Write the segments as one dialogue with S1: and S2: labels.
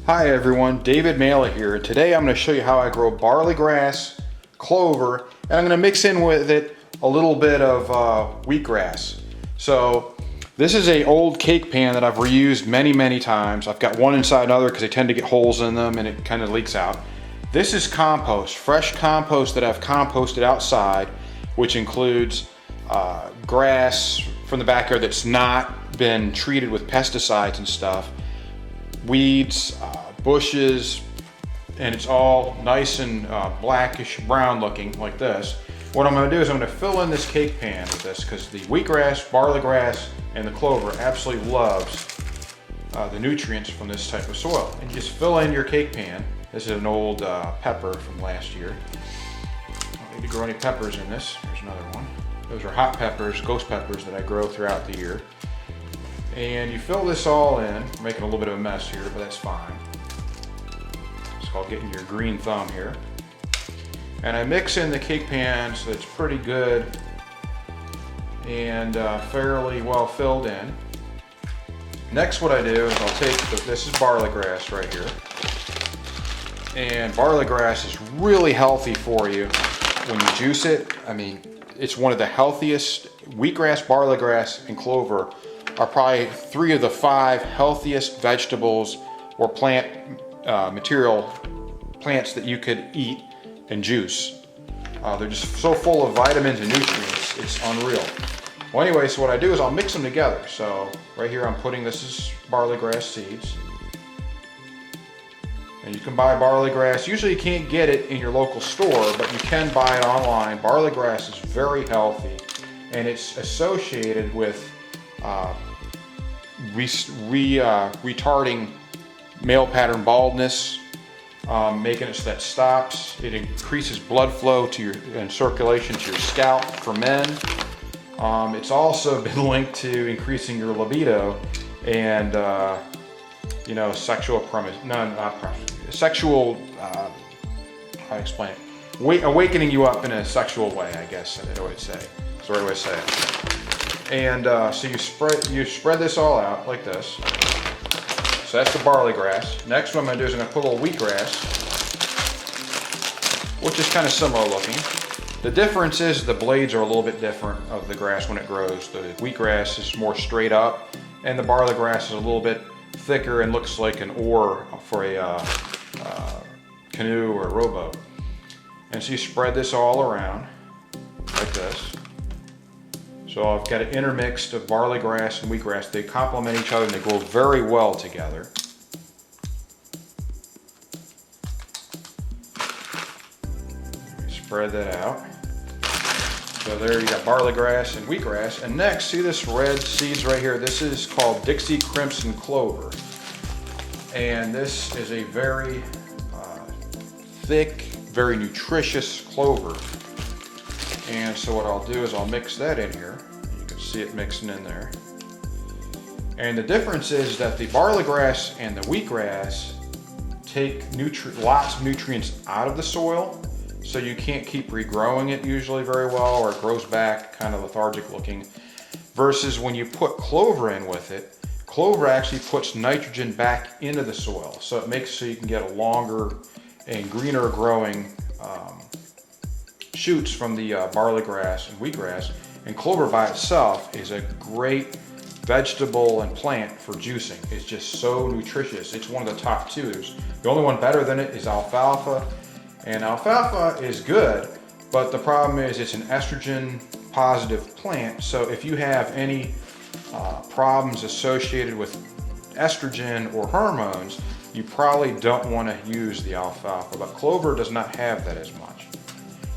S1: Hi everyone, David Mala here. Today I'm going to show you how I grow barley grass, clover, and I'm going to mix in with it a little bit of wheatgrass. So this is an old cake pan that I've reused many times. I've got one inside another because they tend to get holes in them and it kind of leaks out. This is compost, fresh compost that I've composted outside, which includes grass from the backyard that's not been treated with pesticides and stuff, weeds, bushes, and it's all nice and blackish brown looking like this. What I'm going to do is I'm going to fill in this cake pan with this because the wheatgrass, barley grass, and the clover absolutely loves the nutrients from this type of soil. And you just fill in your cake pan. This is an old pepper from last year. Don't need to grow any peppers in this. There's another one. Those are hot peppers, ghost peppers that I grow throughout the year. And you fill this all in. I'm making a little bit of a mess here, but that's fine. It's called getting your green thumb here. And I mix in the cake pan so it's pretty good and fairly well filled in. Next, what I do is I'll take, this is barley grass right here. And barley grass is really healthy for you when you juice it. I mean, it's one of the healthiest. Wheatgrass, barley grass, and clover are probably 3 of the 5 healthiest vegetables or plant plants that you could eat and juice. They're just so full of vitamins and nutrients, it's unreal. Well, anyway, so what I do is I'll mix them together. So right here I'm putting, this is barley grass seeds. And you can buy barley grass. Usually you can't get it in your local store, but you can buy it online. Barley grass is very healthy, and it's associated with retarding male pattern baldness, making it so that stops. It increases blood flow to your and circulation to your scalp for men. It's also been linked to increasing your libido and you know, sexual premise. No, not premise. Sexual. How do I explain it? Awakening you up in a sexual way, I guess. I would say. That's the right way to say it. And so you spread this all out like this. So that's the barley grass. Next, what I'm going to do is I'm going to put a little wheatgrass, which is kind of similar looking. The difference is the blades are a little bit different of the grass when it grows. The wheatgrass is more straight up, and the barley grass is a little bit thicker and looks like an oar for a canoe or a rowboat. And so you spread this all around like this. So I've got it intermixed of barley grass and wheatgrass. They complement each other and they grow very well together. Spread that out. So there you got barley grass and wheatgrass. And next, see this red seeds right here? This is called Dixie Crimson Clover. And this is a very thick, very nutritious clover. And so what I'll do is I'll mix that in here. You can see it mixing in there. And the difference is that the barley grass and the wheatgrass take lots of nutrients out of the soil, so you can't keep regrowing it usually very well, or it grows back kind of lethargic looking. Versus when you put clover in with it, clover actually puts nitrogen back into the soil, so it makes so you can get a longer and greener growing shoots from the barley grass and wheatgrass. And clover by itself is a great vegetable and plant for juicing. It's just so nutritious. It's one of the top 2. The only one better than it is alfalfa. And alfalfa is good, but the problem is it's an estrogen positive plant. So if you have any problems associated with estrogen or hormones, you probably don't want to use the alfalfa. But clover does not have that as much.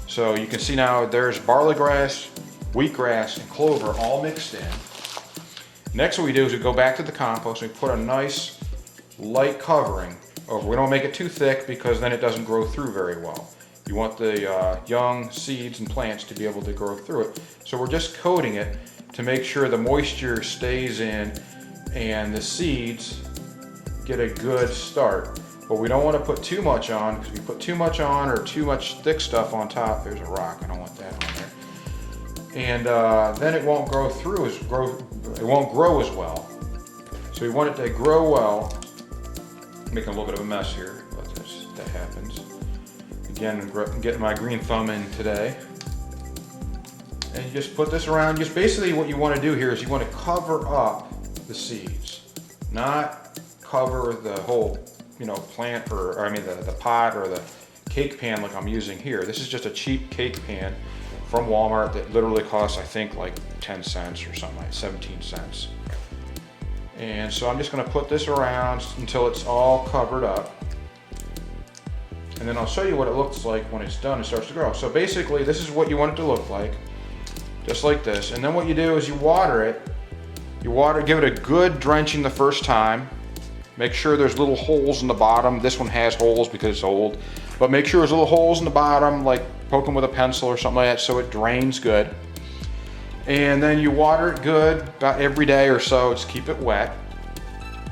S1: So you can see now there's barley grass, wheatgrass, and clover all mixed in. Next, what we do is we go back to the compost and we put a nice light covering over. We don't make it too thick because then it doesn't grow through very well. You want the young seeds and plants to be able to grow through it. So we're just coating it to make sure the moisture stays in and the seeds get a good start. But we don't want to put too much on, because if you put too much on or too much thick stuff on top, there's a rock, I don't want that on there. And then it won't grow it won't grow as well. So we want it to grow well making a little bit of a mess here, but that happens. Again, I'm getting my green thumb in today. And you just put this around. Just basically what you want to do here is you want to cover up the seeds, not cover the whole, plant or I mean the pot or the cake pan like I'm using here. This is just a cheap cake pan from Walmart that literally costs, I think, like 10 cents or something, like 17 cents. And so I'm just going to put this around until it's all covered up. And then I'll show you what it looks like when it's done and starts to grow. So basically, this is what you want it to look like, just like this. And then what you do is you water it. Give it a good drenching the first time. Make sure there's little holes in the bottom. This one has holes because it's old. But make sure there's little holes in the bottom, like poke them with a pencil or something like that, so it drains good. And then you water it good about every day or so, just keep it wet.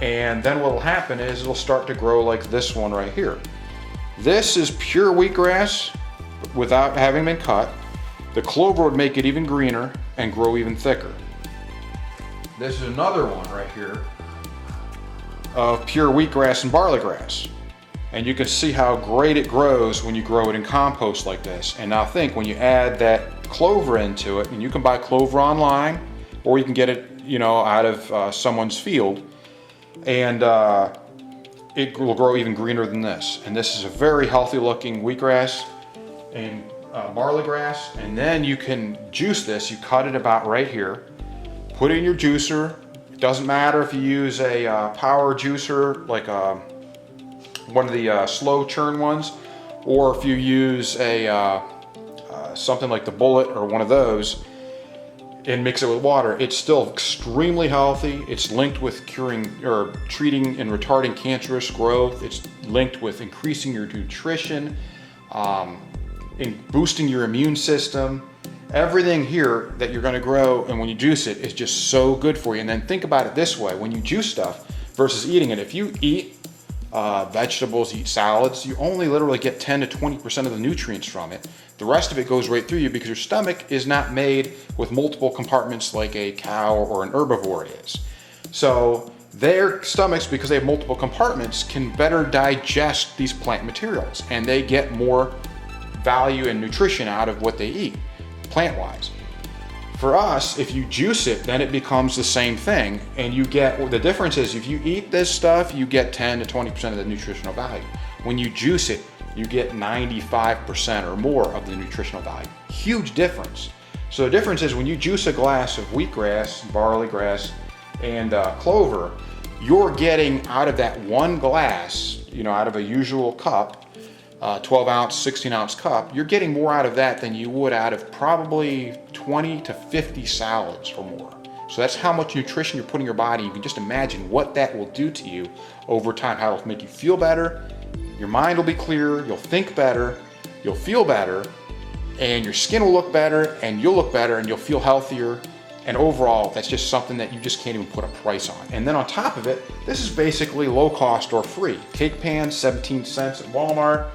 S1: And then what will happen is it'll start to grow like this one right here. This is pure wheatgrass without having been cut. The clover would make it even greener and grow even thicker. This is another one right here of pure wheatgrass and barleygrass. And you can see how great it grows when you grow it in compost like this. And now think, when you add that clover into it, and you can buy clover online, or you can get it, out of someone's field, and it will grow even greener than this. And this is a very healthy looking wheatgrass and barleygrass. And then you can juice this. You cut it about right here, put it in your juicer. It doesn't matter if you use a power juicer, like one of the slow churn ones, or if you use a something like the Bullet or one of those and mix it with water. It's still extremely healthy. It's linked with curing or treating and retarding cancerous growth. It's linked with increasing your nutrition, in boosting your immune system. Everything here that you're going to grow, and when you juice it, is just so good for you. And then think about it this way: when you juice stuff versus eating it, if you eat vegetables, eat salads, you only literally get 10 to 20% of the nutrients from it. The rest of it goes right through you because your stomach is not made with multiple compartments like a cow or an herbivore is. So their stomachs, because they have multiple compartments, can better digest these plant materials, and they get more value and nutrition out of what they eat, plant-wise. For us, if you juice it, then it becomes the same thing, and you get, the difference is if you eat this stuff, you get 10 to 20% of the nutritional value. When you juice it, you get 95% or more of the nutritional value. Huge difference. So the difference is when you juice a glass of wheatgrass, barleygrass, and clover, you're getting out of that one glass, out of a usual cup, 12 ounce, 16 ounce cup, you're getting more out of that than you would out of probably 20 to 50 salads or more. So that's how much nutrition you're putting in your body. You can just imagine what that will do to you over time, how it'll make you feel better. Your mind will be clearer, you'll think better, you'll feel better, and your skin will look better, and you'll look better, and you'll feel healthier. And overall, that's just something that you just can't even put a price on. And then on top of it, this is basically low cost or free. Cake pan, 17 cents at Walmart.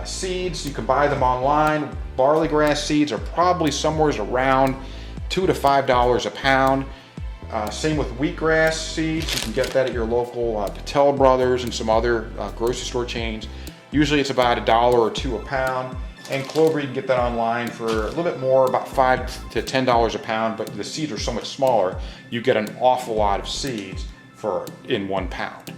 S1: Seeds, you can buy them online. Barleygrass seeds are probably somewhere around $2 to $5 a pound. Same with wheatgrass seeds. You can get that at your local Patel Brothers and some other grocery store chains. Usually it's about $1 or $2 a pound. And clover, you can get that online for a little bit more, about $5 to $10 a pound, but the seeds are so much smaller, you get an awful lot of seeds in 1 pound.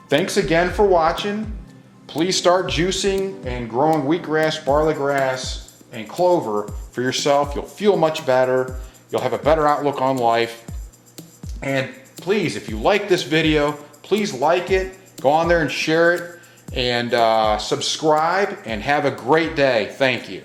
S1: Thanks again for watching. Please start juicing and growing wheatgrass, barleygrass, and clover for yourself. You'll feel much better. You'll have a better outlook on life. And please, if you like this video, please like it, go on there and share it, and subscribe, and have a great day. Thank you.